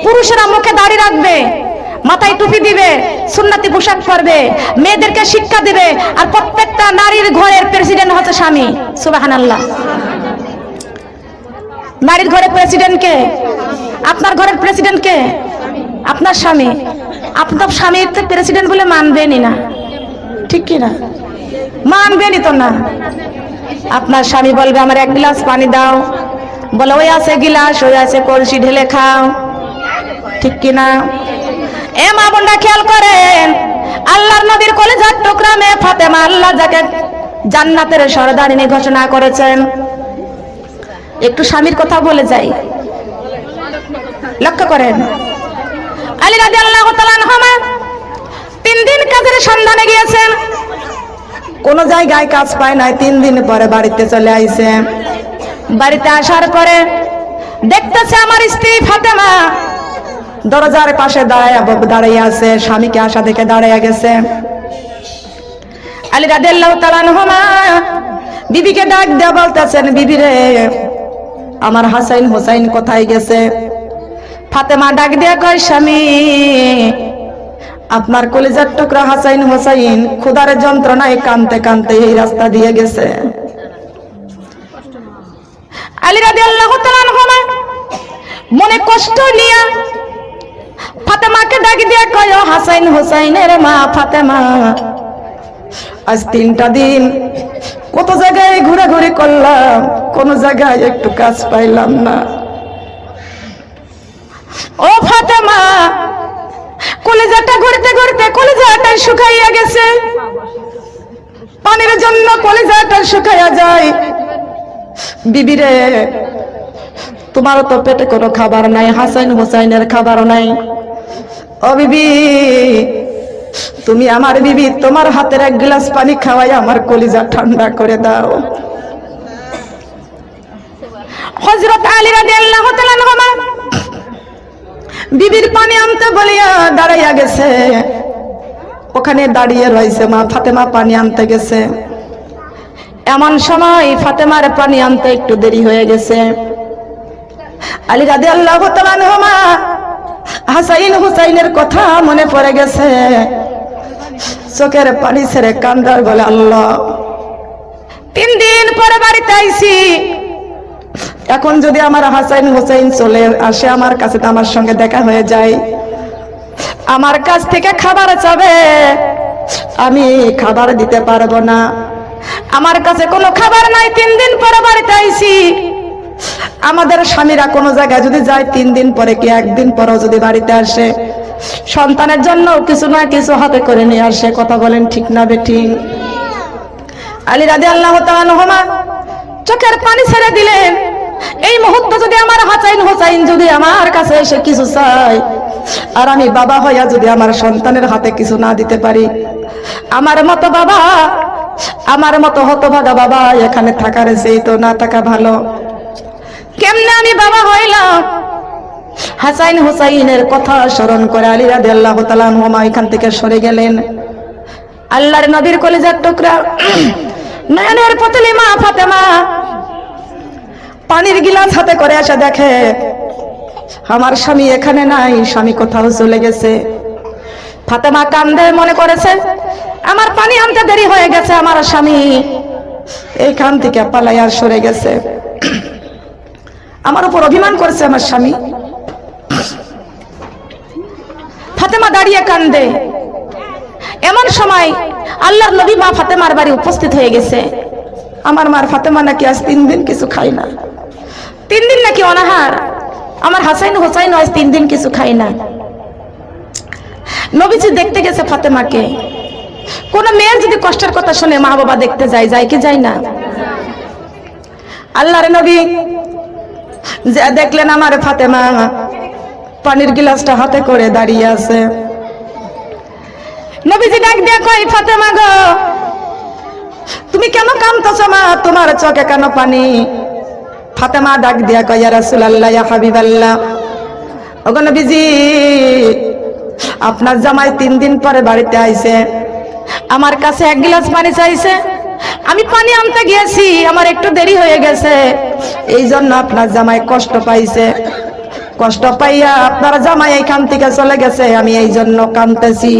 পুরুষেরা মুখে দাড়ি রাখবে, মাথায় টুপি দিবে, সুন্নতি পোশাক পরবে, মেয়েদেরকে শিক্ষা দিবে, আর প্রত্যেকটা নারীর ঘরের প্রেসিডেন্ট হচ্ছে স্বামী। সুবহানাল্লাহ। নারীর ঘরের প্রেসিডেন্ট কে? আপনার ঘরের প্রেসিডেন্ট কে? আপনার স্বামী। আপনার স্বামীর তো প্রেসিডেন্ট বলে মানবেনই না, ঠিক কি না? মানবেনই তো না। আপনার স্বামী বলবে আমার এক গ্লাস পানি দাও, বলে ওই আছে গিলাস, ওই আছে কলসি, ঢেলে খাও, ঠিক কি না? এ মা বোনরা খেয়াল করেন, আল্লাহর নবীর কলিজার টুকরা মেয়ে ফাতেমা, আল্লাহ যাকে জান্নাতের সরদারিনী ঘোষণা করেছেন। একটু স্বামীর কথা বলে যাই, লক্ষ্য করেন। আলী রাদিয়াল্লাহু তাআলা আনহু 3 দিন কাজের সন্ধানে গিয়েছেন, কোন জায়গায় কাজ পায় নাই। 3 দিন পরে বাড়িতে চলে আইছে। বাড়িতে আসার পরে দেখতেছে আমার স্ত্রী ফাতেমা দরজার পাশে দাঁড়িয়ে আছে, স্বামীকে আসা দেখে দাঁড়িয়ে গেছে। আলী রাদিয়াল্লাহু তাআলা আনহু বিবিকে ডাক দিয়ে বলতেছেন, বিবি রে, আমার হাসাইন হোসাইন কোথায় গেছে? ফাতেমা ডাক দিয়ে কয়, স্বামী, আপনার কলিজার টুকরা হাসাইন হোসাইন ক্ষুধার যন্ত্রণায় কাঁদতে কাঁদতে এই রাস্তা দিয়ে গেছে। আলী রাদিয়াল্লাহু তাআলা আনহু মনে কষ্ট নিয়ে ফাতেমাকে ডাক দিয়ে কয়, হাসাইন হোসাইনের মা ফাতেমা, আজ 3টা দিন কত জায়গায় ঘোরাঘুরি করলাম, কোন জায়গায় একটু কাজ পাইলাম না। ও ফাতেমা, কলিজাটা ঘুরতে ঘুরতে কলিজাটা শুকাইয়া গেছে। পানির জন্য কলিজাটা শুকাইয়া যায়। বিবি রে, তোমারও তো পেটে কোনো খাবার নাই, হাসাইন হোসাইনের খাবারও নাই। ও বিবি, তুমি আমার বিবি, তোমার হাতের 1 গ্লাস পানি খাওয়াই আমার কলিজা ঠান্ডা করে দাও। হযরত আলী রাদিয়াল্লাহু তাআলা আনহু বিবির পানি আনতে বলিয়া দাঁড়াইয়া গেছে। ওখানে দাঁড়িয়ে রয়েছে, মা ফাতেমা পানি আনতে গেছে। এমন সময় ফাতেমার পানি আনতে একটু দেরি হয়ে গেছে। আলী রাদিয়াল্লাহু তাআলা আনহু হাসাইন হুসাইনের কথা মনে পড়ে গেছে। চোখের পানি ছেড়ে কান্দার বলে, আল্লাহ, 3 দিন পরে বাড়িতে আইছি, এখন যদি আমার হাসাইন হোসাইন চলে আসে আমার কাছে, তো আমার সঙ্গে দেখা হয়ে যায়, আমার কাছ থেকে খাবার চাবে, আমি খাবার দিতে পারবো না। আমার কাছে কোনো খাবার নাই, 3 দিন পরে বাড়িতে আইছি। আমাদের স্বামীরা কোনো জায়গায় যদি যায় 3 দিন পরে কি 1 দিন পরেও যদি বাড়িতে আসে, সন্তানের জন্য কিছু না কিছু হাতে করে নিয়ে আসে। কথা বলেন ঠিক না বেঠিক? আলী রাদিয়াল্লাহু তাআলা আনহু চোখের পানি ছেড়ে দিলেন, এই মুহূর্তে যদি আমার হাসাইন হোসাইন যদি আমার কাছে এসে কিছু চায়, আর আমি বাবা হইয়া যদি আমার সন্তানের হাতে কিছু না দিতে পারি, আমার মতো বাবা, আমার মতো হতভাগা বাবা এখানে থাকার চেয়ে তো না থাকা ভালো। কেমনে আমি বাবা হইলাম? হাসাইন হোসাইনের কথা স্মরণ করে আলী রাদিয়াল্লাহু তাআলা আনহু এখান থেকে সরে গেলেন। আল্লাহর নবীর কলিজার টুকরা নয়নের পুতলি মা ফাতেমা পানির গিলাস হাতে করে এসে দেখে আমার স্বামী এখানে নাই, স্বামী কোথাও চলে গেছে। ফাতেমা কান্দে, মনে করেছে আমার পানি আনতে দেরি হয়ে গেছে, আমার স্বামী এইখান থেকে পালাইয়া সরে গেছে, আমার উপর অভিমান করেছে আমার স্বামী। ফাতেমা দাঁড়িয়ে কান্দে। এমন সময় আল্লাহর নবী মা ফাতেমার বাড়ি উপস্থিত হয়ে গেছে। আমার মার ফাতেমা নাকি আজ 3 দিন কিছু খাই না, 3 দিন নাকি অনাহার। আমার হাসাইন হোসাইন আজ 3 দিন কিছু খাই না। নবীজি দেখতে গেছে ফাতেমাকে। কোন মেয়ের যদি কষ্টের কথা শুনে মা বাবা দেখতে যায়, যায় কি যায় না? আল্লাহর নবী যে দেখলেন আমার ফাতেমা পানির গিলাসটা হাতে করে দাঁড়িয়ে আছে। নবীজি ডাক দিয়ে কয়, ফাতেমা গো, তুমি কেন কাঁদতেছো মা? তোমার চোখে কেন পানি? ফাতেমা ডাক দিয়া কয়, ইয়া রাসূলুল্লাহ, ইয়া হাবিবাল্লাহ, ওগো নবীজি, আপনার জামাই 3 দিন পরে বাড়িতে আইছে, আমার কাছে 1 গ্লাস পানি চাইছে, আমি পানি আনতে গিয়েছি, আমার একটু দেরি হয়ে গেছে, এই জন্য আপনার জামাই কষ্ট পাইছে। কষ্ট পাইয়া আপনার জামাই এইখান থেকে চলে গেছে, আমি এই জন্য কাঁদতেছি।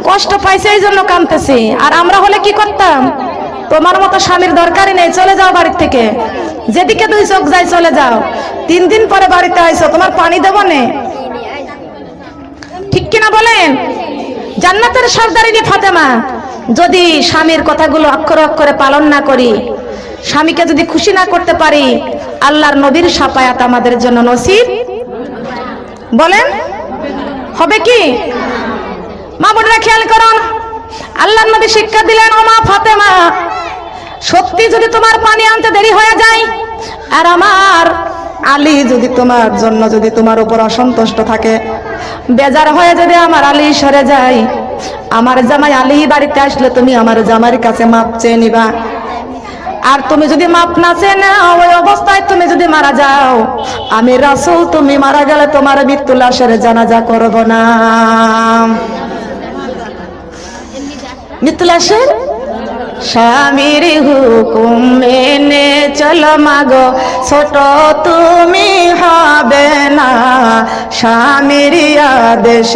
কষ্ট পাইছে এই জন্য কাঁদতেছি। আর আমরা হলে কি করতাম? তোমার মতো স্বামীর দরকারই নেই, চলে যাও বাড়ি থেকে, যেদিকে দুই চোখ যায় চলে যাও। 3 দিন পরে বাড়িতে আইছো, তোমার পানি দেবো নে? ঠিক কিনা বলেন? জান্নাতের সর্দারিনী ফাতেমা, যদি স্বামীর কথাগুলো অক্ষরে অক্ষরে পালন না করি, স্বামীকে যদি খুশি না করতে পারি, আল্লাহর নবীর শাফায়াত আমাদের জন্য নসিব বলেন হবে কি? মা বোনেরা খেয়াল করুন, আল্লাহর নবী শিক্ষা দিলেন, ও মা ফাতেমা, সত্যি যদি তোমার পানি আনতে দেরি হয়ে যায়, আর আমার আলী যদি তোমার জন্য যদি তোমার উপর অসন্তুষ্ট থাকে, বেজার হয়ে যদি আমার আলী সরে যায়, আমার জামাই আলী বাড়িতে আসলে তুমি আমার জামাইয়ের কাছে মাপ চেয়ে নিবা। আর তুমি যদি মাপ না চেয়ে নাও, ওই অবস্থায় তুমি যদি মারা যাও, আমি রাসূল তুমি মারা গেলে তোমার মৃত্যু লাশের জানাজা করব না। মৃত্যু লাশের স্বামীর হুকুম মেনে চলো মাগো, ছোট তুমি হবে না। স্বামীর আদেশ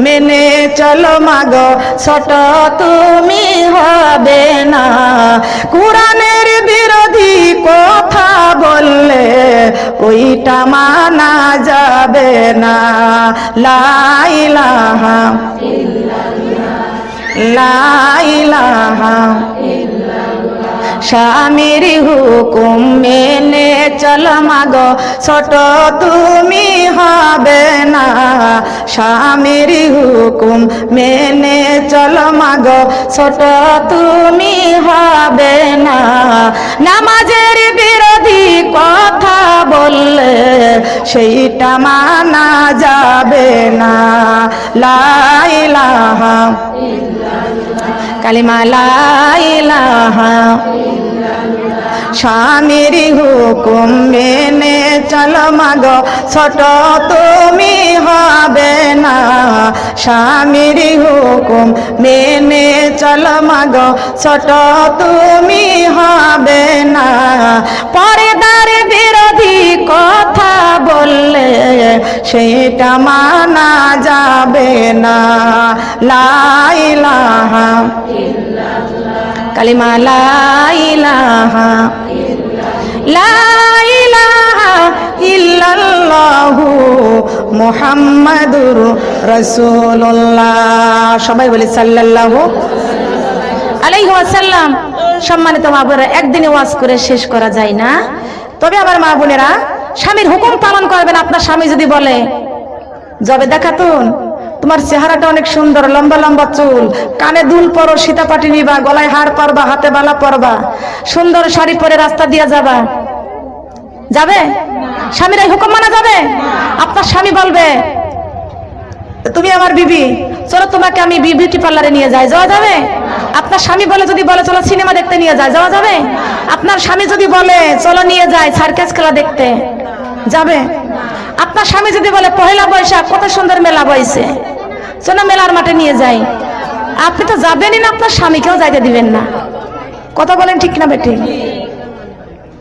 মেনে চলো মাগো, ছোট তুমি হবে না। কোরআনের বিরোধী কথা বললে ওইটা মানা যাবে না। লা ইলাহা লা ইলাহা স্বামীর হুকুম মেনে চলো মাগো, ছোট তুমি হবে না। স্বামীর হুকুম মেনে চলো মাগো, ছোট তুমি হবে না। নামাজের বিরোধী কথা বললে সেইটা মানা যাবে না। লা ইলাহা কালিমা লা ইলাহা, স্বামীর হুকুম মেনে চলো মাগো, ছোট তুমি হবে না। স্বামীর হুকুম মেনে চলো মাগো, ছোট তুমি হবে না। পর্দার বিরোধী কথা বললে সেটা মানা যাবে না। লা ইলাহা কালিমা লা ইলাহা লা ইলাহা ইল্লাল্লাহু মুহাম্মাদুর রাসূলুল্লাহ। সবাই বলি সাল্লাল্লাহু আলাইহি ওয়াসাল্লাম। সম্মানিত মা বোনেরা, একদিনে ওয়াজ করে শেষ করা যায় না। তবে আমার মা বোনেরা, স্বামীর হুকুম পালন করবেন। আপনার স্বামী যদি বলে, যবে দেখাতুন তোমার চেহারাটা অনেক সুন্দর, লম্বা লম্বা চুল, কানে দুল পরো, সীতাপাটি নিবা, গলায় হার পরবা, হাতে বালা পরবা, সুন্দর শাড়ি পরে রাস্তা দিয়ে যাবা, যাবে? স্বামীর এই হুকুম মানা যাবে? আপনার স্বামী বলবে, তুমি আমার বিবি, চলো তোমাকে আমি বিউটি পার্লারে নিয়ে যাই, যাওয়া যাবে? আপনার স্বামী বলে যদি বলে চলো সিনেমা দেখতে নিয়ে যায়, যাওয়া যাবে? আপনার স্বামী যদি বলে চলো নিয়ে যায় সার্কাস খেলা দেখতে, যাবে? আপনার স্বামী যদি বলে পহেলা বৈশাখ কত সুন্দর মেলা বইছে, চলো মেলার মাঠে নিয়ে যাই, আপনি তো যাবেনই না, আপনার স্বামীকেও যাইতে দিবেন না। কথা বলেন ঠিক না বেটি?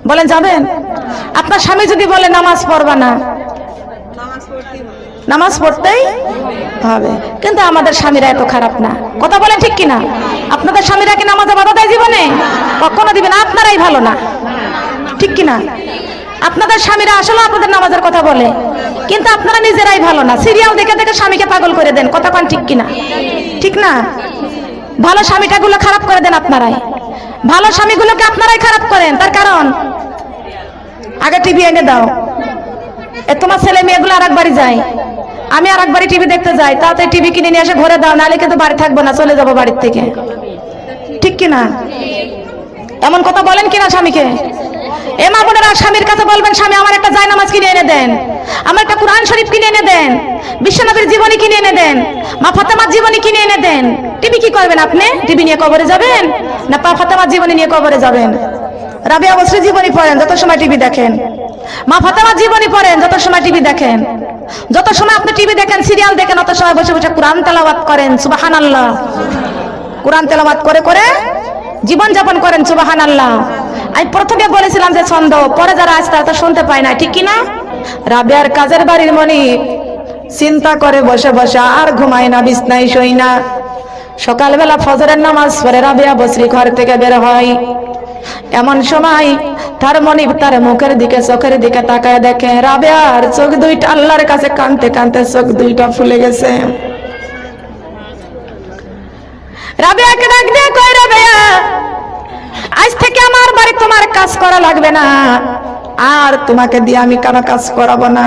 বলেন যাবেন? আপনার স্বামী যদি বলে নামাজ পড়বা না, নামাজ পড়তেই হবে। কিন্তু আমাদের স্বামীরা এত খারাপ না। কথা বলেন ঠিক কিনা? আপনাদের স্বামীরা কি নামাজে বাধা দেয় জীবনে? কখনো দিবেন। আপনারাই ভালো না, ঠিক কিনা? আপনাদের স্বামীরা আসলে আপনাদের নামাজের কথা বলে, কিন্তু আপনারা নিজেরাই ভালো না। সিরিয়াল দেখে দেখে স্বামীকে পাগল করে দেন। কথা কোন ঠিক কিনা? ঠিক না? ভালো স্বামীটাগুলো খারাপ করে দেন আপনারাই। ভালো স্বামীগুলোকে আপনারাই খারাপ করেন। তার কারণ, আগে টিভি এনে দাও, তোমার ছেলে মেয়েগুলো আর একবারই যায়, আমি আর একবারই টিভি দেখতে যাই, তাতে টিভি কিনে নিয়ে এসে ঘরে দাও, নাহলে কিন্তু বাড়ি থাকবো না, চলে যাবো বাড়ির থেকে। ঠিক কিনা? এমন কথা বলেন কিনা স্বামীকে? এ মা বোনেরা, স্বামীর কাছে বলবেন, স্বামী আমার একটা জায়নামাজ কিনে এনে দেন, আমার একটা কোরআন শরীফ কিনে এনে দেন, বিশ্বনবীর জীবনী কিনে এনে দেন, মা ফাতেমার জীবনী কিনে এনে দেন। টিভি কি করবেন আপনি? টিভি নিয়ে কবরে যাবেন না মা ফাতেমার জীবনী নিয়ে কবরে যাবেন? রাবিয়া বসরি জীবনী পড়েন, যত সময় টিভি দেখেন। মা ফাতেমার জীবনী পড়েন, যত সময় টিভি দেখেন। যত সময় আপনি টিভি দেখেন, সিরিয়াল দেখেন, অত সময় বসে বসে কোরআন তেলাওয়াত করেন। সুবহানাল্লাহ। কোরআন তেলাওয়াত করে করে জীবন যাপন করেন। সুবহানাল্লাহ। আমি প্রথমে বলেছিলাম যে ছন্দ, পরে যারা আসতে তারা শুনতে পায় না, ঠিক কিনা? রাবেয়ার কাজের বাড়ির মনি চিন্তা করে বসে বসে, আর ঘুমায় না, বিছনায় শোয় না। সকালবেলা ফজরের নামাজ পড়ে রাবেয়া বসরি ঘর থেকে বের হয়। এমন সময় তার মনিব তার মুখের দিকে, চোখের দিকে তাকায়, দেখে রাবেয়ার চোখ দুইটা আল্লাহর কাছে কাঁদতে কাঁদতে চোখ দুইটা ফুলে গেছে। রাবেয়াকে ডাক দিয়ে কয়, রাবেয়া, আজ থেকে আমার বাড়ি তোমার কাজ করা লাগবে না, আর তোমাকে দিয়ে আমি কোনো কাজ করাবো না।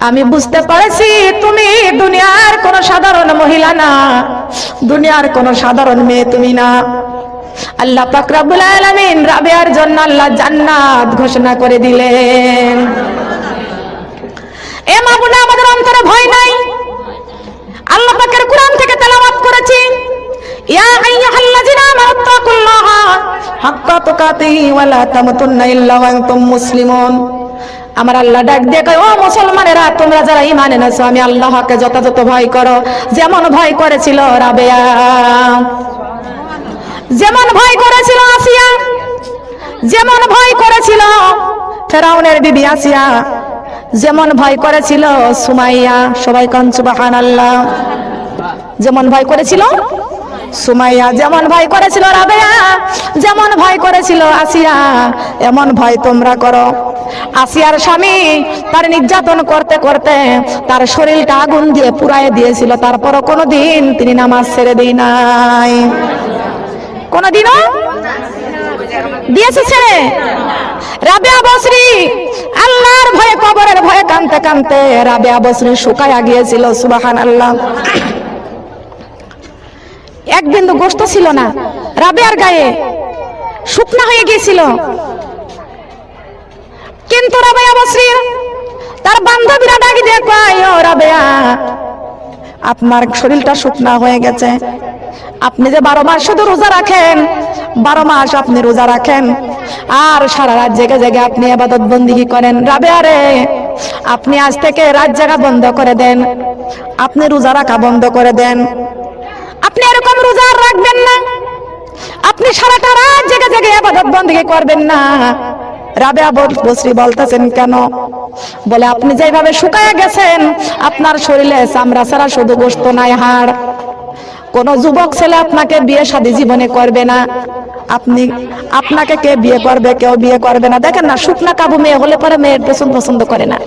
আমি বুঝতে পারছি তুমি দুনিয়ার কোন সাধারণ মহিলা না, দুনিয়ার কোন সাধারণ মেয়ে তুমি না। আল্লাহ পাক রব্বুল আলামিন রাবেয়ার জন্য আল্লাহ জান্নাত ঘোষণা করে দিলেন। এ মা বোন, আমাদের অন্তরে ভয় নাই? আল্লাহ পাকের কোরআন থেকে তেলাওয়াত করেছি, ইয়া আইয়ুহাল্লাযিনা আমানু তাকুল্লাহা হাক্কা তুকাতিহি ওয়া লা তামুতুন্না ইল্লা ওয়া আনতুম মুসলিমুন। আমার আল্লাহ ডাক দিয়ে কয়, ও মুসলমানেরা, তোমরা যারা ঈমান এনেছো, আমি আল্লাহকে যথাযথ ভয় করো, যেমন ভয় করেছিল রাবেয়া, যেমন ভয় করেছিল আসিয়া, যেমন ভয় করেছিল ফেরাউনের বিবি আসিয়া, যেমন ভয় করেছিল সুমাইয়া। সবাই কোন সুবহানাল্লাহ। যেমন ভয় করেছিল সুমাইয়া, যেমন ভয় করেছিল রাবেয়া, যেমন ভয় করেছিল আসিয়া, এমন ভয় তোমরা করো। আসিয়ার স্বামী তার নির্যাতন করতে করতে তার শরীরটা আগুন দিয়ে পুড়ায় দিয়েছিল, তারপরও কোনোদিন তিনি নামাজ ছেড়ে দেয় নাই। কোনদিনও দিয়েছে ছেড়ে? রাবেয়া বসরি আল্লাহর ভয়ে, কবরের ভয়ে কাঁদতে কাঁদতে রাবেয়া বসরি শুকায়া গিয়েছিল। সুবহানাল্লাহ। এক বিন্দু গোশত ছিল না রাবেয়ার গায়ে, শুকনা হয়ে গিয়েছিল। কিন্তু রাবেয়া বসরি তার বান্ধবীরা ডাক দিয়ে কয়, ও রাবেয়া, আপনার শরীরটা শুকনা হয়ে গেছে, আপনি যে 12 মাস শুধু রোজা রাখেন, 12 মাস আপনি রোজা রাখেন, আর সারা রাত জেগে জেগে আপনি ইবাদত বন্দেগী করেন, রাবেয়া রে, আপনি আজ থেকে রাত জাগা বন্ধ করে দেন, আপনি রোজা রাখা বন্ধ করে দেন, আপনি এরকম রোজা রাখবেন না, আপনি সারাটা রাত জেগে জেগে ইবাদত বন্দেগী করবেন না। রাবেয়া বসরি বলতেছেন, কেন? বলে, আপনি যেভাবে শুকায়া গেছেন, আপনার শরীরে চামড়া ছাড়া শুধু গোশত নাই, হাড়। কোন যুবক ছেলে আপনাকে বিয়ে শাদী জীবনে করবে না, আপনাকে কে বিয়ে করবে? কেউ বিয়ে করবে না। দেখেন না, শুকনা কাবু মেয়ে হলে পরে মেয়ের পছন্দ করে না।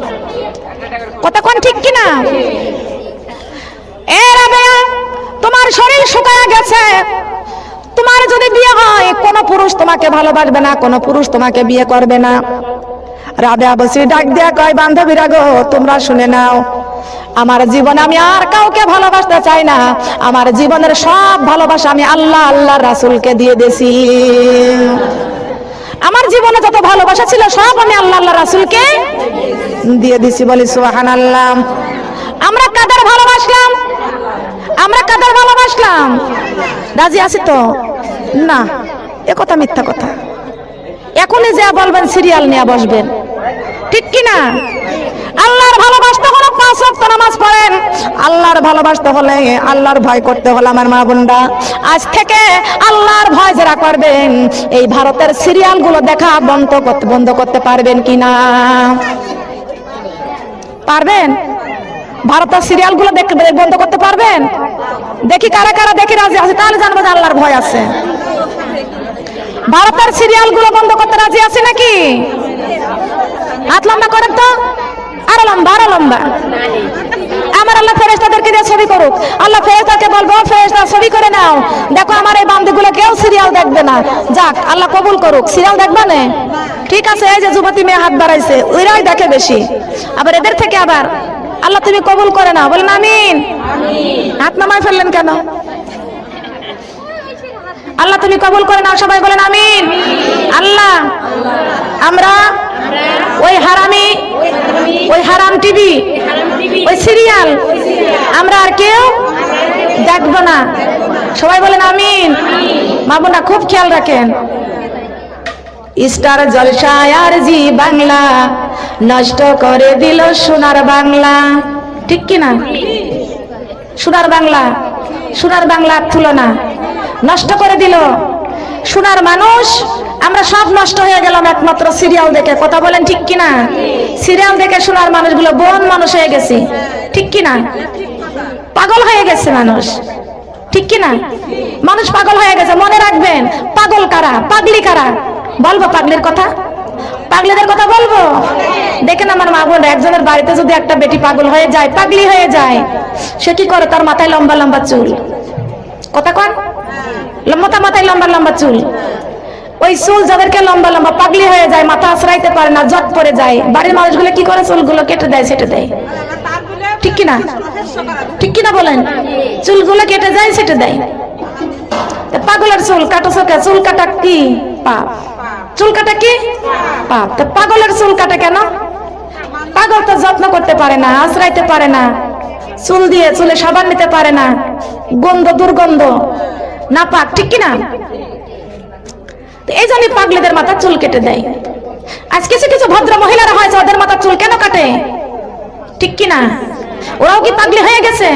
কথা কোন ঠিক কিনা? এ রাবেয়া, তোমার শরীর শুকায়া গেছে, তোমার যদি বিয়ে হয় কোন পুরুষ তোমাকে ভালোবাসবে না, কোন পুরুষ তোমাকে বিয়ে করবে না। রাবেয়া বসরি ডাক দিয়া কয়, বান্ধবীরা গো, তোমরা শুনে নাও, আমার জীবনে আমি আর কাউকে ভালোবাসতে চাই না, আমার জীবনের সব ভালোবাসা আমি আল্লাহ, আল্লাহর রাসূলকে দিয়ে দিয়েছি। আমার জীবনে যত ভালোবাসা ছিল সব আমি আল্লাহ, আল্লাহর রাসূলকে দিয়ে দিয়েছি। বলি সুবহানাল্লাহ। আমরা কাদের ভালোবাসলাম? আমরা কাদের ভালোবাসলাম? রাজি আছি তো? না, এ কথা মিথ্যা কথা। এখনই যা বলবেন সিরিয়াল নিয়ে বসবেন, ঠিক কিনা? আল্লাহর ভালোবাসতে হলে 5 ওয়াক্ত নামাজ পড়েন। আল্লাহর ভালোবাসতে হলে, আল্লাহর ভয় করতে হলে আমার মা বোনরা, আজ থেকে আল্লাহর ভয় যারা করবেন, এই ভারতের সিরিয়ালগুলো দেখা বন্ধ করতে পারবেন কিনা? পারবেন? ভারতের সিরিয়ালগুলো বন্ধ করতে পারবেন? দেখি কারা কারা দেখি রাজি আছে, তাহলে জানবো যে আল্লাহর ভয় আছে। ভারতের সিরিয়ালগুলো বন্ধ করতে রাজি আছে নাকি? হাত লম্বা করেন তো, আরো লম্বা, আরো লম্বা। আমার আল্লাহ ফেরেশতাদেরকে দিয়ে ছবি করুক। আল্লাহ ফেরেশতাকে বলবো, ফেরেশতা ছবি করে নাও, দেখো আমার এই বান্দীগুলো কেউ সিরিয়াল দেখবে না। যাক, আল্লাহ কবুল করুক। সিরিয়াল দেখবা না? ঠিক আছে, এই যে যুবতী মেয়ে হাত বাড়াইছে, ওইরাই দেখে বেশি। আবার এদের থেকে আবার আল্লাহ তুমি কবুল করে নাও, বলেন আমিন। হাত নামায় ফেললেন কেন? আল্লাহ তুমি কবুল করে নাও, সবাই বলেন আমিন। আল্লাহ, আমরা ওই হারামি, ওই হারাম টিভি, ওই সিরিয়াল আমরা আর কেউ দেখবো না। সবাই বলেন আমিন। মা বোনা খুব খেয়াল রাখেন। স্টার জলসায় আর জি বাংলা নষ্ট করে দিল সোনার বাংলা, ঠিক কিনা? সোনার বাংলা তুলনা নষ্ট করে দিল। সোনার মানুষ আমরা সব নষ্ট হয়ে গেলাম একমাত্র সিরিয়াল দেখে। কথা বলেন ঠিক কিনা? সিরিয়াল দেখে শোনার মানুষগুলো বন মানুষ হয়ে গেছে, ঠিক কিনা? পাগল হয়ে গেছে মানুষ, ঠিক কিনা? মানুষ পাগল হয়ে গেছে। মনে রাখবেন, পাগল কারা, পাগলি কারা? বলবো পাগলির কথা, পাগলিদের কথা বলবো। দেখেন আমার মা বোন, একজনের বাড়িতে যদি একটা বেটি পাগল হয়ে যায়, পাগলি হয়ে যায়, সে কি করে? তার মাথায় লম্বা লম্বা চুল, কথা কন, মাথায় লম্বা লম্বা চুল। ওই চুল যাদেরকে লম্বা লম্বা, পাগলি হয়ে যায়, মাথা আশ্রাইতে পারে না, জট পড়ে যায়, বাড়ির মানুষগুলো কি করে? চুলগুলো কেটে দেয়, সেটে দেয়, ঠিক কিনা? ঠিক কিনা বলেন? চুলগুলো কেটে যায়, সেটে দেয়। পাগলের চুল কাটো, চুল কাটা কি পাপ? চুল কাটা কি পাপ? তো পাগলের চুল কাটা কেন? পাগল তো যত্ন করতে পারে না, আশ্রাইতে পারে না, চুল দিয়ে চুলে সাবান নিতে পারে না, গন্ধ দুর্গন্ধ না পাক, ঠিক কিনা? এই জন্য পাগলিদের মাথা চুল কেটে দেয়। আজ কিছু কিছু ভদ্র মহিলারা হয়েছে, ওদের মাথা চুল কেন কাটে? ঠিক কিনা? ওরাও কি পাগলি হয়ে গেছে?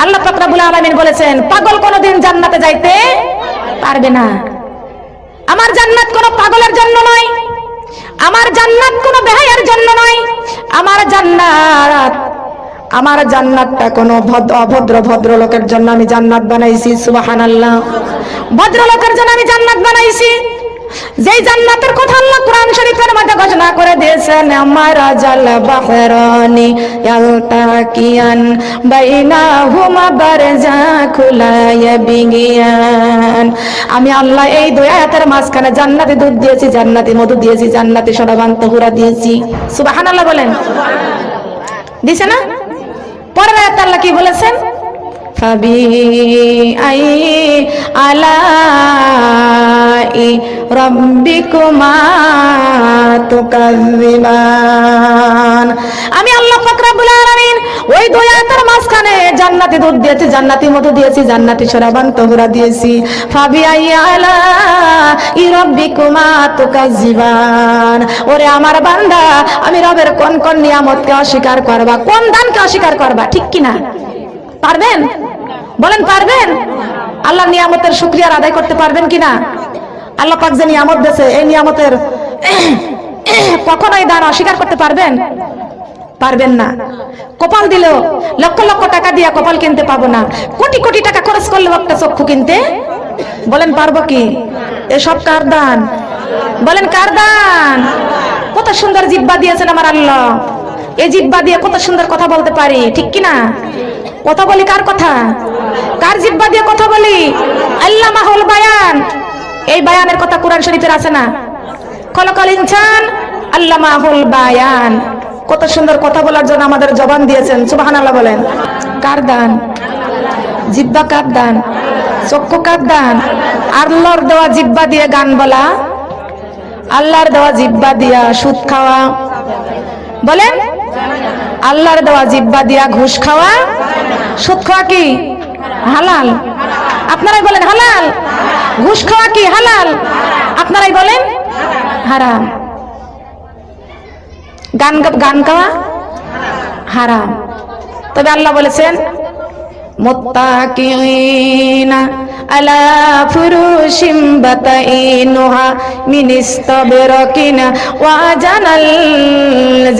আল্লাহ পাক রব্বুল আলামিন বলেছেন, পাগল কোনোদিন জান্নাতে যাইতে পারবে না। আমার জান্নাত কোনো পাগলের জন্য নয়, আমার জান্নাত কোনো বেহায়ার জন্য নয়, আমার জান্নাতটা কোনো অভদ্র ভদ্রলোকের জন্য আমি জান্নাত বানাইছি। সুবহানাল্লাহ। ভদ্রলোকের জন্য আমি জান্নাত বানাইছি, যেই জান্নাতের কথা আল্লাহ কোরআন শরীফের মধ্যে ঘোষণা করে দিয়েছেন, মারাজাল বাহরানি ইয়ালতাকিয়ান বাইনাহুমা বারযাখুন লা ইয়াবগিয়ান। আমি আল্লাহ এই দুই আয়াতের মাঝখানে জান্নাতি দুধ দিয়েছি, জান্নাতি মধু দিয়েছি, জান্নাতি সোনাবান তহুরা দিয়েছি। সুবহানাল্লাহ বলেন। দিছে না? পরের আয়াতে আল্লাহ কি বলেছেন? ফাবি আই আলাই রাব্বিকুমা তুকাযযিবান। আমি আল্লাহ পাক রব্বুল আলামিন ওই দুই আয়াতের মাঝখানে জান্নাতি দুধ দিয়েছি, জান্নাতি মধু দিয়েছি, জান্নাতি শরাবান তহুরা দিয়েছি। ফাবি আই আলাই রাব্বিকুমা তুকাযযিবান। ওরে আমার বান্দা, আমি রবের কোন কোন নিয়ামতকে অস্বীকার করবা, কোন দানকে অস্বীকার করবা, ঠিক কিনা? পারবেন? বলেন পারবেন? আল্লাহর নিয়ামতের শুকরিয়া আদায় করতে পারবেন কিনা? আল্লাহ পাক যে নিয়ামত দিয়েছে, এই নিয়ামতের কখনোই দান অস্বীকার করতে পারবেন? পারবেন না। কপাল দিলেও লক্ষ লক্ষ টাকা দিয়ে কপাল কিনতে পাবো না, কোটি কোটি টাকা খরচ করলেও একটা চক্ষু কিনতে, বলেন পারবো কি? এসব কার দান? বলেন কার দান? কত সুন্দর জিহ্বা দিয়েছেন আমার আল্লাহ, এই জিহ্বা দিয়ে কত সুন্দর কথা বলতে পারি, ঠিক কিনা? কথা বলি কার কথা? কার জিহ্বা দিয়ে কথা বলি? আল্লামাহুল বায়ান। এই বায়ানের কথা কোরআন শরীফের আছে না? খলাকাল ইনসান আল্লামাহুল বায়ান। কত সুন্দর কথা বলার জন্য আমাদের জবান দিয়েছেন। সুবহানাল্লাহ বলেন। কার দান? জিহ্বা কার দান? চক্ষু কার দান? আল্লাহর দেওয়া জিহ্বা দিয়ে গান বলা, আল্লাহর দেওয়া জিহ্বা দিয়া সুদ খাওয়া, বলেন আল্লাহর দেওয়া জিহ্বা দিয়া ঘুষ খাওয়া, সুদ খাওয়া কি হালাল? আপনারাই বলেন হালাল। ঘুষ খাওয়া কি হালাল? আপনারাই বলেন হারাম। গান গাওয়া হারাম। তবে আল্লাহ বলেছেন, মুত্তাকিনা আলা ফুরুশিম বাতাইনুহা মিন ইস্তাবরাকিনা ওয়া জানাল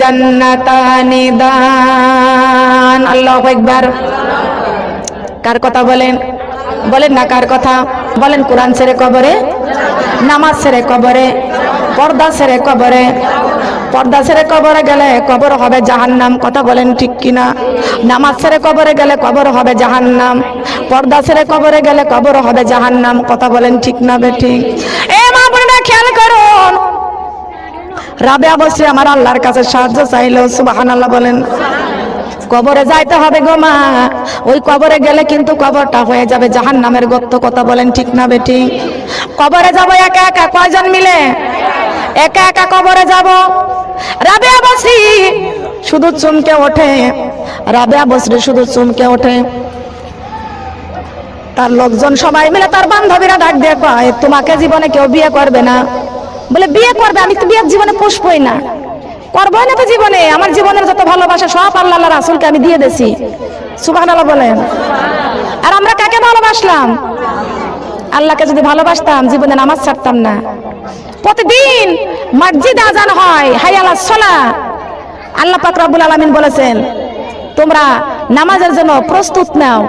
জান্নাতানি দান। আল্লাহু আকবার। কার কথা বলেন? বলেন না কার কথা? বলেন কোরআন ছেড়ে কবরে, নামাজ ছেড়ে কবরে, পর্দা ছেড়ে কবরে। পর্দা ছেড়ে কবরে গেলে কবর হবে জাহান্নাম। কথা বলেন ঠিক কিনা? নামাজ ছেড়ে কবরে গেলে কবর হবে জাহান্নাম, পর্দা ছেড়ে কবরে গেলে কবর হবে জাহান্নাম। কথা বলেন ঠিক না বেঠিক? এ মা বোনেরা খেয়াল করুন, রাবেয়া বসরি আমার আল্লাহর কাছে সাহায্য চাইলো। সুবহানাল্লাহ বলেন। কবরে যাইতে হবে গো মা, ওই কবরে গেলে কিন্তু কবরটা হয়ে যাবে জাহান্নামের গর্ত। কথা বলেন ঠিক না বেঠিক? কবরে যাব একা একা, কয়জন মিলে? একা একা কবরে যাব। রাবেয়া বসরি শুধু চমকে ওঠে, রাবেয়া বসরি শুধু চমকে ওঠে। তার লোকজন সবাই মিলে, তার বান্ধবীরা ডাক দিয়ে কয়, তোমাকে জীবনে কেউ বিয়ে করবে না। বলে বিয়ে করবে? আমি তো বিয়ের জীবনে পুষবই না, করবোই না তো জীবনে। আমার জীবনের যত ভালোবাসা সব আল্লাহ রাসূলকে আমি দিয়ে দিয়েছি। সুবহানাল্লাহ বলেন। আর আমরা কাকে ভালোবাসলাম? আল্লাহকে যদি ভালোবাসতাম জীবনে নামাজ ছাড়তাম না, প্রতিদিন মসজিদে আজান হয়, হাইয়া আলাস সালাহ। আল্লাহ পাক রব্বুল আলামিন বলেছেন, তোমরা নামাজের জন্য প্রস্তুত নাও,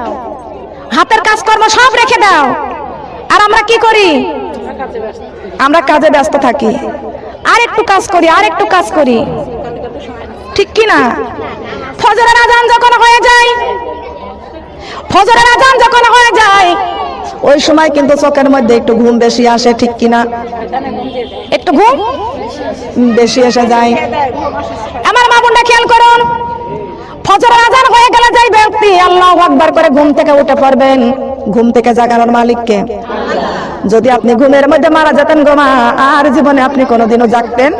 হাতের কাজকর্ম সব রেখে দাও। আর আমরা কি করি? আমরা কাজে ব্যস্ত থাকি, আর একটু কাজ করি, আর একটু কাজ করি, ঠিক কি না? ফজরের আজান যখন হয়ে যায়, ফজরের আজান যখন হয়ে যায়, ওই সময় কিন্তু চোখের মধ্যে একটু ঘুম বেশি আসে, ঠিক কি না? একটু ঘুম বেশি এসে যায়। আমার মা বোনরা খেয়াল করুন, ফজরের আজান হয়ে গেলে যাই ব্যক্তি আল্লাহু আকবার করে ঘুম থেকে উঠে পড়বেন, ঘুম থেকে জাগানোর মালিককে। যদি আপনি ঘুমের মধ্যে মারা যেতেন গো মা, আর জীবনে আপনি কোনোদিনও জাগতেন?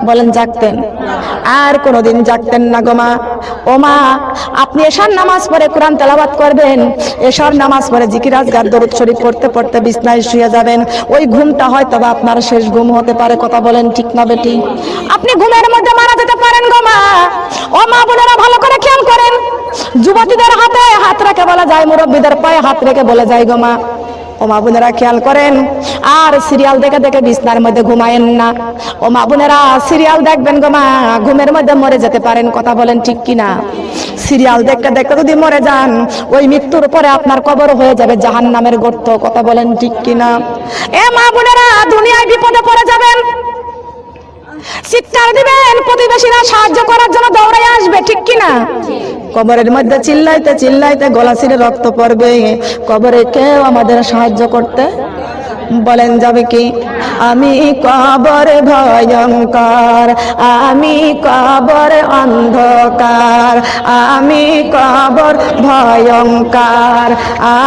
বলেন জাগতেন? আর কোনোদিন জাগতেন না গো মা। ও মা, আপনি এশার নামাজ পড়ে কোরআন তেলাওয়াত করবেন, এশার নামাজ পড়ে জিকির আজকার দরুদ শরীফ পড়তে পড়তে বিছনায় শুয়ে যাবেন। ওই ঘুমটা হয়তো বা আপনার শেষ ঘুম হতে পারে। কথা বলেন ঠিক না বেটি? আপনি ঘুমের মধ্যে মারা যেতে পারেন গো মা। ও মা বোনেরা ভালো করে খেয়াল করেন, যুবতীদের হাতে হাত রেখে বলা যায়, মুরব্বীদের পায়ে হাত রেখে বলে যায় গো মা। ও মা বোনেরা খেয়াল করেন, আর সিরিয়াল দেখে দেখে বিছনার মধ্যে ঘুমায়েন না। ও মা বোনেরা সিরিয়াল দেখবেন গো মা, ঘুমের মধ্যে মরে যেতে পারেন। কথা বলেন ঠিক কিনা? সিরিয়াল দেখতে দেখতে যদি মরে যান, ওই মৃত্যুর পরে আপনার কবর হয়ে যাবে জাহান্নামের গর্ত। কথা বলেন ঠিক কিনা? এ মা বোনেরা, দুনিয়ায় বিপদে পড়ে যাবেন, চিৎকার দিবেন, প্রতিবেশীরা সাহায্য করার জন্য দৌড়ে আসবে, ঠিক কিনা? কবরের মধ্যে চিল্লাইতে চিল্লাইতে গলা ছিঁড়ে রক্ত পড়বে, কবরে কেউ আমাদের সাহায্য করতে বলেন যাবে কি? আমি কবর ভয়ঙ্কর, আমি কবর অন্ধকার, আমি কবর ভয়ঙ্কর,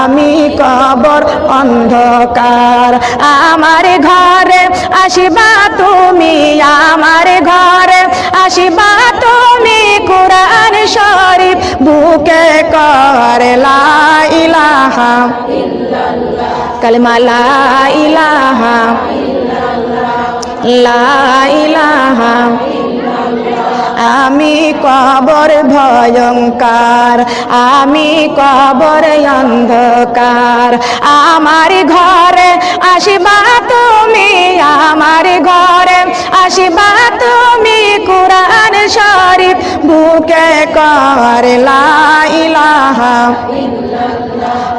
আমি কবর অন্ধকার। আমার ঘরে আসিবা তুমি, আমার ঘরে আসিবা তুমি, কোরআন শরীফ বুকে করে লা ইলাহা কালিমা লা ইলাহা লা ইলাহা। আমি কবর ভয়ঙ্কর, আমি কবর অন্ধকার, আমার ঘরে আসিবা তুমি, আমার ঘরে আসিবা তুমি, কোরআন শরীফ বুকে করে লা ইলাহা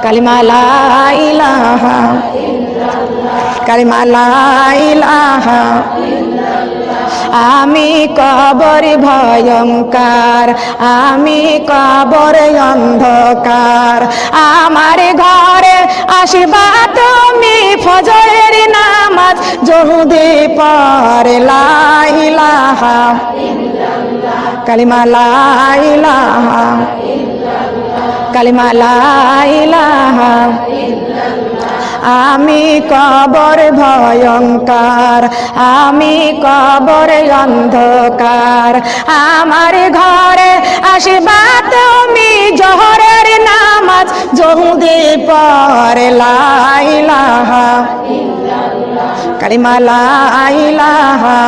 কালিমা লা ইলাহা কালিমা লা ইলাহা। আমি কবর ভয়ঙ্কর, আমি কবর অন্ধকার, আমার ঘরে আসিবা তুমি, ফজরের নামাজ যদি পড়ে লা ইলাহা কালিমা লা ইলাহা কালিমা লা ইলাহা। আমি কবর ভয়ঙ্কর, আমি কবর অন্ধকার, আমার ঘরে আসিবা তুমি, জোহরের নামাজ যদি পড়ে লা ইলাহা কালিমা লা ইলাহা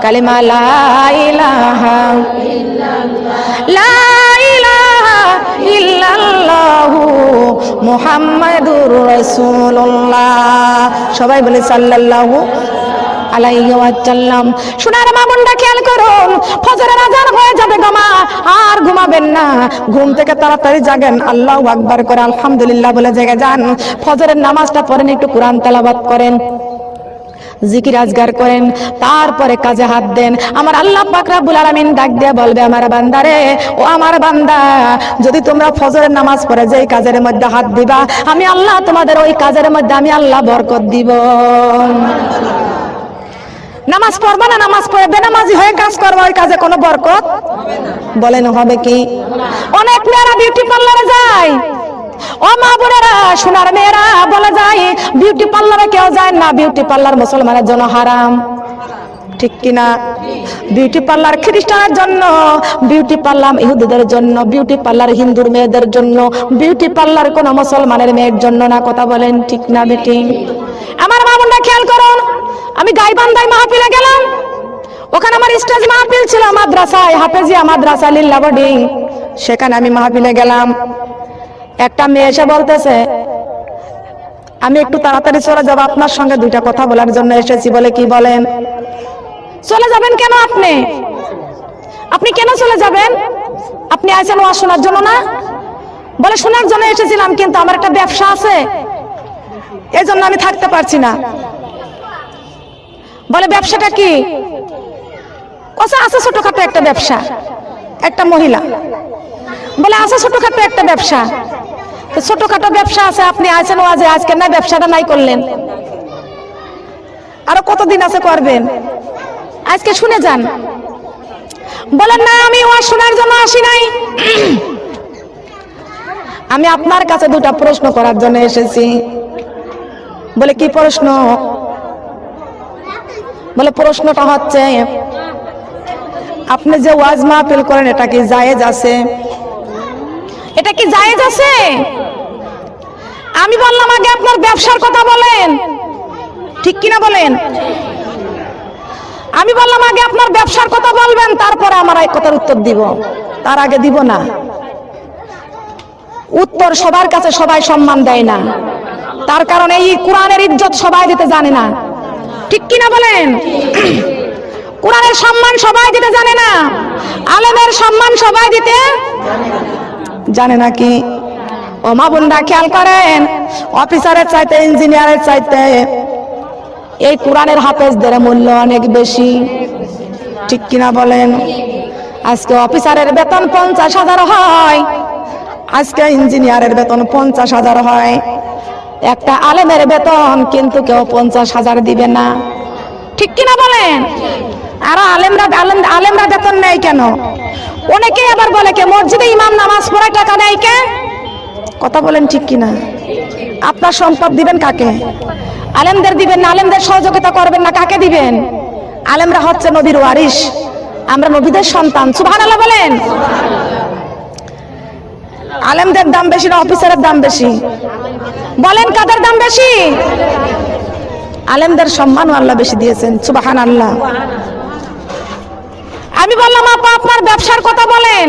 কালিমা লা ইলাহা লা ইলাহা ইল্লাল্লাহু মুহাম্মাদুর রাসূলুল্লাহ। সবাই বলে সাল্লাল্লাহু আলাইহি ওয়াসাল্লাম। সোনার মা বোনরা খেয়াল করুন, ফজরের আজান হয়ে যাবে গো মা, আর ঘুমাবেন না, ঘুম থেকে তাড়াতাড়ি জাগেন, আল্লাহু আকবার করে আলহামদুলিল্লাহ বলে জেগে যান। ফজরের নামাজটা পড়েন, একটু কোরআন তেলাওয়াত করেন, জিকির আজগার করেন, তারপরে কাজে হাত দেন। আমার আল্লাহ পাক রব্বুল আলামিন ডাক দিয়ে বলবে, আমার বান্দারে, ও আমার বান্দা, যদি তোমরা ফজরের নামাজ পড়ে যেই কাজের মধ্যে হাত দিবা, আমি আল্লাহ তোমাদের ওই কাজের মধ্যে আমি আল্লাহ বরকত দিব। নামাজ পড়বা না, নামাজ পড়ে বেনামাজি হয়ে কাজ করবা, ওই কাজে কোনো বরকত বলেন হবে কি? অনেক মেয়েরা বিউটি পার্লারে যায়, ও মা বোনেরা, সোনার মেয়েরা বলে যায় বিউটি পার্লারে কেউ যায় না, বিউটি পার্লার মুসলমানের জন্য হারাম, ঠিক কিনা? বিউটি পার্লার খ্রিস্টানের জন্য, বিউটি পার্লার ইহুদিদের জন্য, বিউটি পার্লার হিন্দুর মেয়েদের জন্য, বিউটি পার্লার কোন মুসলমানের মেয়ের জন্য না। কথা বলেন ঠিক না বেটি? আমার মা বোনরা খেয়াল করুন, আমি গাইবান্ধায় মাহফিলে গেলাম, ওখানে আমার স্টেজ মাহফিল ছিল মাদ্রাসায়, হাফেজিয়া মাদ্রাসা লিল্লা বোর্ডিং, সেখানে আমি মাহফিলে গেলাম। একটা মেয়ে এসে বলতেছে, আমি একটু তাড়াতাড়ি চলে যাব, আপনার সঙ্গে দুইটা কথা বলার জন্য এসেছি। বলে কি বলেন? চলে যাবেন কেন আপনি? আপনি কেন চলে যাবেন? আপনি আছেন ওয়াজ শোনার জন্য না? বলে শোনার জন্য এসেছিলাম, কিন্তু আমার একটা ব্যবসা আছে, এই জন্য আমি থাকতে পারছি না। বলে ব্যবসাটা কি? আছে ছোটখাটো একটা ব্যবসা। একটা মহিলা বলে আছে ছোটখাটো একটা ব্যবসা। তো ছোটখাটো ব্যবসা আছে, আপনি আছেন ওয়াজে, আজকে না ব্যবসাটা নাই করলেন, আরো কতদিন আছে করবেন? আজকে শুনে যান। বলেন না, আমি ওয়াজ শোনার জন্য আসি নাই, আমি আপনার কাছে দুটা প্রশ্ন করার জন্য এসেছি। বলে কি প্রশ্ন? বলে প্রশ্নটা হচ্ছে, আপনি যে ওয়াজ মাহফিল করেন এটা কি জায়েজ আছে? এটা কি জায়েজ আছে? আমি বললাম আগে আপনার ব্যবসার কথা বলেন, ঠিক কিনা বলেন? আমি বললাম আগে আপনার ব্যবসার কথা বলবেন, তারপরে আমার এই কথার উত্তর দিব, তার আগে দিব না। উত্তর সবার কাছে সবাই সম্মান দেয় না, তার কারণে এই কোরআনের ইজ্জত সবাই দিতে জানে না, ঠিক কিনা বলেন? কোরআনের সম্মান সবাই দিতে জানে না, আলেমের সম্মান সবাই দিতে জানে না। কি ও মা বোনরা খেয়াল করেন, অফিসারের চাইতে, ইঞ্জিনিয়ারের চাইতে এই কোরআনের হাফেজদের মূল্য অনেক বেশি, ঠিক কিনা বলেন? আজকে অফিসারের বেতন 50,000 হয়, আজকে ইঞ্জিনিয়ারের বেতন 50,000 হয়। একটা আলেমের বেতন কিন্তু কেউ 50,000 দিবে না, ঠিক কিনা বলেন? আর আলেমরা বেতন নেয় কেন? অনেকে আবার বলে কে মসজিদে ইমাম নামাজ পড়ায় টাকা নেয় কে? কথা বলেন ঠিক কিনা? আপনার সম্পদ দিবেন কাকে? আলেমদের দিবেন না? আলেমদের সহযোগিতা করবেন না? কাকে দিবেন? আলেমরা হচ্ছে নবীর ওয়ারিস, আমরা নবীদের সন্তান, সুবহানাল্লাহ বলেন। আলেমদের দাম বেশি না অফিসারের দাম বেশি? বলেন কাদের দাম বেশি? আলেমদের সম্মানও আল্লাহ বেশি দিয়েছেন, সুবহানাল্লাহ। আমি বললাম আপা আপনার ব্যবসার কথা বলেন,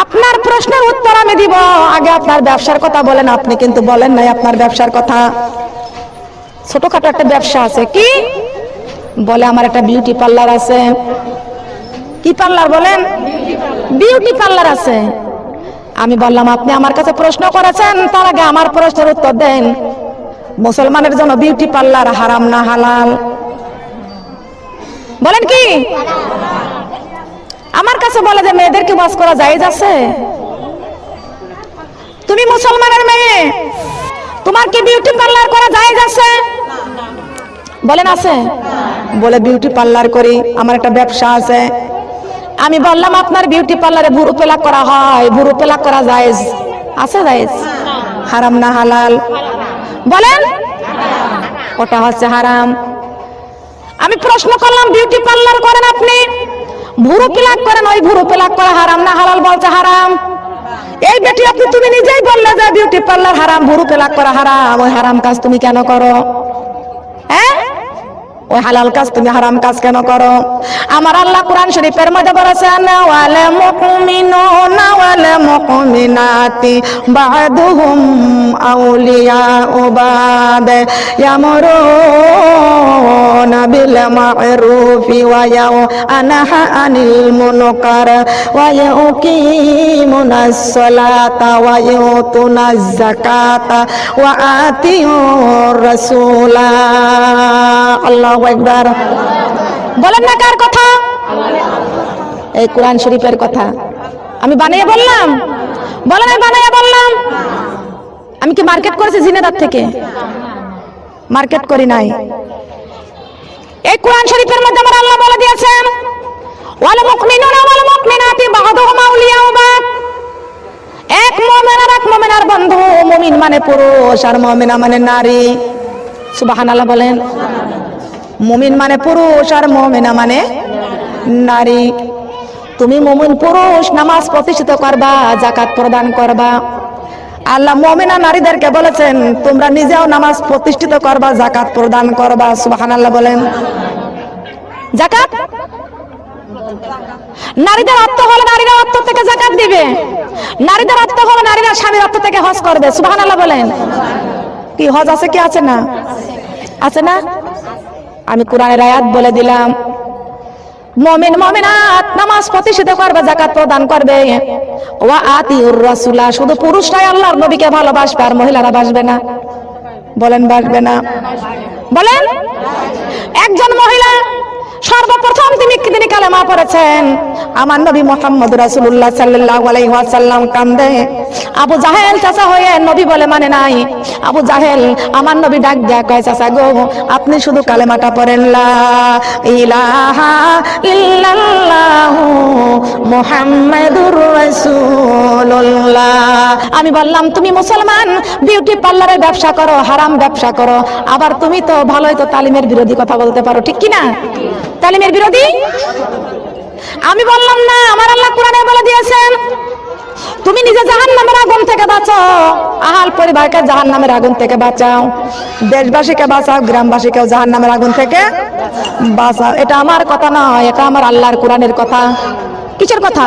আপনার প্রশ্নের উত্তর আমি দিব, আগে আপনার ব্যবসার কথা বলেন। আপনি কিন্তু বলেন নাই আপনার ব্যবসার কথা। ছোটখাটো একটা ব্যবসা আছে। কি বলে? আমার একটা বিউটি পার্লার আছে। কি পার্লার বলেন? বিউটি পার্লার আছে। আমি বললাম আপনি আমার কাছে প্রশ্ন করেছেন, তার আগে আমার প্রশ্নের উত্তর দেন। মুসলমানের জন্য বিউটি পার্লার হারাম না হালাল? বলেন কি? আমার কাছে বলে যে মেয়েদেরকে ওয়াজ করা জায়েজ আছে। তুমি মুসলমানের মেয়ে, তোমার কি বিউটি পার্লার করা জায়েজ আছে? বলেন আছে? বলে বিউটি পার্লার করি, আমার একটা ব্যবসা আছে। আমি বললাম আপনার বিউটি পার্লারে ভুরু পেলাক করা হয়, ভুরু পেলাক করা জায়েজ আছে? জায়েজ। হারাম না হালাল? বলেন। ওটা হচ্ছে হারাম। আমি প্রশ্ন করলাম বিউটি পার্লার করেন আপনি, ভুরু পেলাক করেন, ওই ভুরু পেলাক করা হারাম না হালাল? বলছে হারাম। এই বেটি আপনি তুমি নিজেই বললে যে বিউটি পার্লার হারাম, ভুরু পেলাক করা হারাম, ওই হারাম কাজ তুমি কেন করো? হ্যাঁ, ওই হালাল কাজ তুমি হারাম কাজ কেন করো? আমার আল্লাহ কোরআন শরীফের মধ্যে বলেছেন ওয়াল মুমিনুনা ওয়াল মুমিনাতি বা'দুহুম আউলিয়াউ বা'দ ইয়ামুরুনা বিল মা'রুফি ওয়া ইয়ানহা আনিল মুনকার ওয়া ইউকিমুনাস সালাতা ওয়া ইউতুনাজ যাকাতা ওয়া আতিউর রাসূলা। আল্লাহু আকবার। বলেন না কার কথা? এই কোরআন শরীফের কথা। আমি বানিয়ে বললাম? বলেন আমি বানিয়ে বললাম? আমি কি মার্কেট করেছি জিনেদার থেকে? মার্কেট করি নাই। এই কোরআন শরীফের মধ্যে আমার আল্লাহ বলে দিয়েছেন ওয়াল মুমিনুনা ওয়াল মুমিনাতি বা'দুহুম আউলিয়াউ বা'দ। এক মুমিন আর এক মুমিনার বন্ধু। মুমিন মানে পুরুষ আর মুমিনা মানে নারী। সুবহানাল্লাহ বলেন। মুমিন মানে পুরুষ আর মুমিনা মানে নারী। তুমি মুমিন পুরুষ, নামাজ প্রতিষ্ঠিত করবা, যাকাত প্রদান করবা। আল্লাহ মুমিনা নারীদেরকে বলেছেন তোমরা নিজেও নামাজ প্রতিষ্ঠিত করবা, যাকাত প্রদান করবা। সুবহানাল্লাহ বলেন। যাকাত নারীদের অর্থ হলো নারীরা অর্থ থেকে যাকাত দিবে, নারীদের অর্থ হলো নারীরা স্বামীর অর্থ থেকে হজ করবে। সুবহানাল্লাহ বলেন। কি হজ আছে কি আছে না? আছে না? আমি কোরআনের আয়াত বলে দিলাম, মুমিন মুমিনাত নামাজ প্রতিষ্ঠিত করবে, যাকাত প্রদান করবে, ওয়া আতিউর রাসূলা, শুধু পুরুষরাই আল্লাহর নবীকে ভালোবাসবে আর মহিলারা বাসবে না। বলেন বাসবে না? বলেন। একজন মহিলা সর্বপ্রথম তিনি কালেমা পড়েছেন, আমার নবী মুহাম্মদ রাসূলুল্লাহ সাল্লাল্লাহু আলাইহি ওয়াসাল্লাম কান্দে। আবু জাহেল চাচা হয়ে নবী বলে মানে নাই। আবু জাহেল আমার নবী ডাক দেয়া কয়, চাচা গো আপনি শুধু কালেমাটা পড়েন, লা ইলাহা ইল্লাল্লাহু মুহাম্মাদুর রাসূলুল্লাহ। আমি বললাম তুমি মুসলমান, বিউটি পার্লারের ব্যবসা করো, হারাম ব্যবসা করো, আবার তুমি তো ভালোই তো তালিমের বিরোধী কথা বলতে পারো, ঠিক কি না? তালিমের বিরোধী। আমি বললাম না, আমার আল্লাহ কোরআনে বলে দিয়েছেন তুমি নিজে জাহান্নামের আগুন থেকে বাঁচাও, আহাল পরিবারকে জাহান্নামের আগুন থেকে বাঁচাও, দেশবাসীকে বাঁচাও, গ্রামবাসীকেও জাহান্নামের আগুন থেকে বাঁচাও। এটা আমার কথা নয়, এটা আমার আল্লাহর কোরআনের কথা। কিসের কথা?